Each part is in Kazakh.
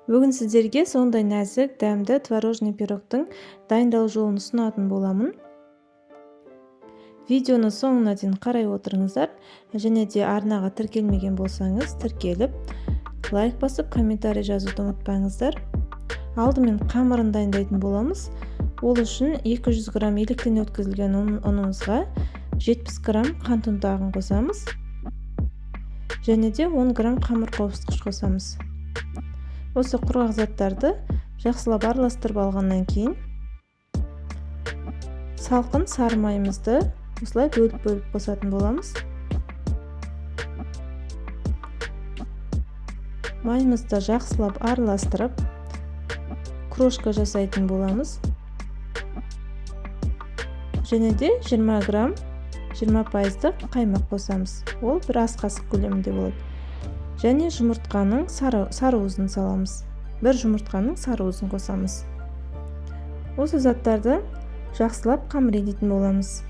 Бүгін сіздерге сондай нәзік, дәмді творожный пирогтың дайындалу жолын ұсынатын боламын. Видеоны соңына дейін қарай отырыңыздар, және де арнаға тіркелмеген болсаңыз, тіркеліп, лайк басып, комментарий жазуды ұмытпаңыздар. Алдымен қамырын дайындайтын боламыз. Ол үшін 200 грамм електен өткізілген ұнымызға 70 грамм қант ұнтағын қосамыз, және де 10 грамм қамыр қобызғыш қосамыз. Осы құрғақ заттарды жақсылап араластырып алғаннан кейін салқын сары майымызды осылай бөліп қосатын боламыз. Майымызды жақсылап араластырып крошка жасайтын боламыз. Және де 20 грамм 20% қаймақ қосамыз. Ол бір ас қасық көлемінде болады. Және жұмыртқаның сары уызын саламыз. Бір жұмыртқаның сары уызын қосамыз. Осы заттарды жақсылап қамырлайтын боламыз.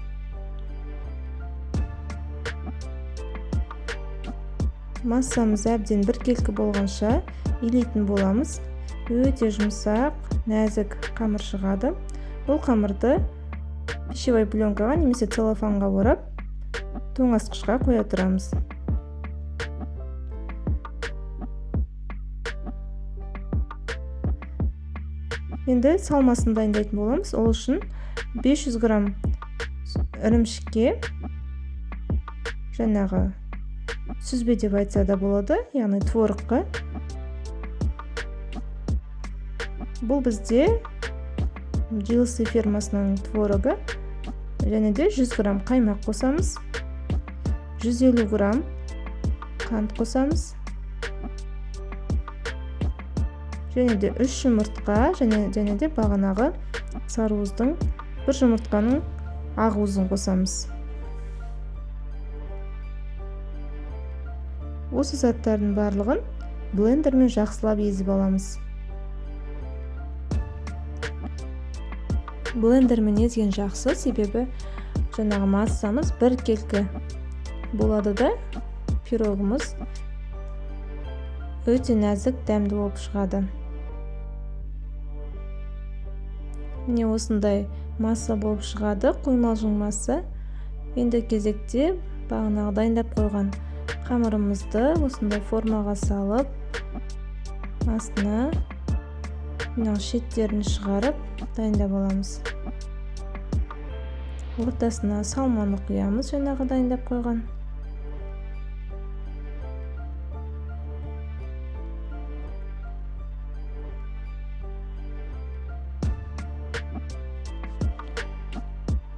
Массамыз әбден біркелкі болғанша илейтін боламыз. Өте жұмсақ, нәзік қамыр шығады. Бұл қамырды пищевой пленкаға немесе целлофанға орап, тоңазытқышқа қоя тұрамыз. Енді салмасын дайындайтын боламыз. Ол үшін 500 грамм ірімшікке, жаңағы сүзбе деп айтса да болады, яғни творыққа. Бұл бізде Жилсы фирмасының творығы. Және де 100 грамм қаймақ қосамыз. 150 грамм қант қосамыз. Және де 3 жұмыртқа, және де бағанағы сары уыздың бір жұмыртқаның ақ уызын қосамыз. Осы заттардың барлығын блендермен жақсылап езіп аламыз. Блендермен езген жақсы, себебі жаңағы массамыз біркелкі болады да, пирогымыз өте нәзік, дәмді болып шығады. Міне осындай масса болып шығады, қоймалжың масса. Енді кезекте бағанағы дайындап қойған қамырымызды осындай формаға салып, астына шеттерін шығарып дайындап аламыз. Ортасына салманы құямыз, жаңағы дайындап қойған.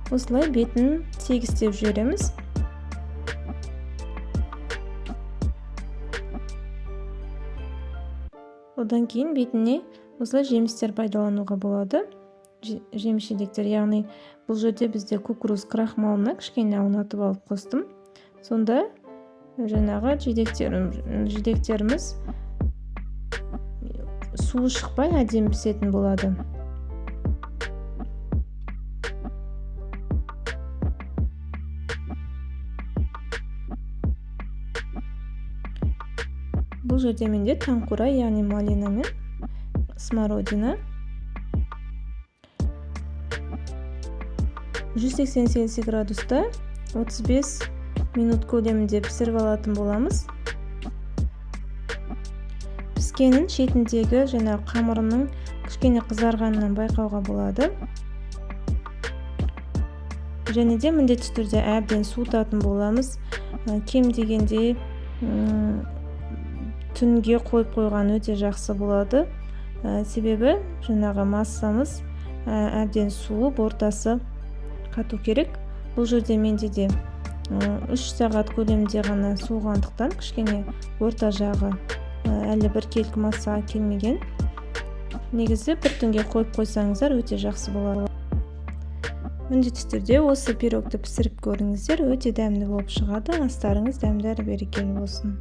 Осылай бетін тегістеп жібереміз. Одан кейін бетіне осылай жемістер пайдалануға болады. Жеміс-жидектер, яғни бұл жерде бізде кукуруз крахмалына кішкене аунатып алып қостым. Сонда жаңағы жидектеріміз суы шықпай әдемі пісетін болады. Бұл жерде менде таңқура, яғни малина мен смородина. 180 Цельсий градуста 35 минут көлемінде пісіріп алатын боламыз. Піскенін шетіндегі жаңағы қамырының кішкене қызарғанынан байқауға болады. Және де міндетті түрде әбден суытатын боламыз. Кем дегенде түнге қойып қойған өте жақсы болады. Себебі жаңағы массамыз әбден суып, ортасы қату керек. Бұл жерде менде де 3 сағат көлемінде ғана суығандықтан кішкене орта жағы әлі біркелкі массаға келмеген. Негізі бір түнге қойып қойсаңыздар өте жақсы болады. Міндетті түрде осы пирогты пісіріп көріңіздер, өте дәмді болып шығады. Астарыңыз дәмді әрі берекелі болсын.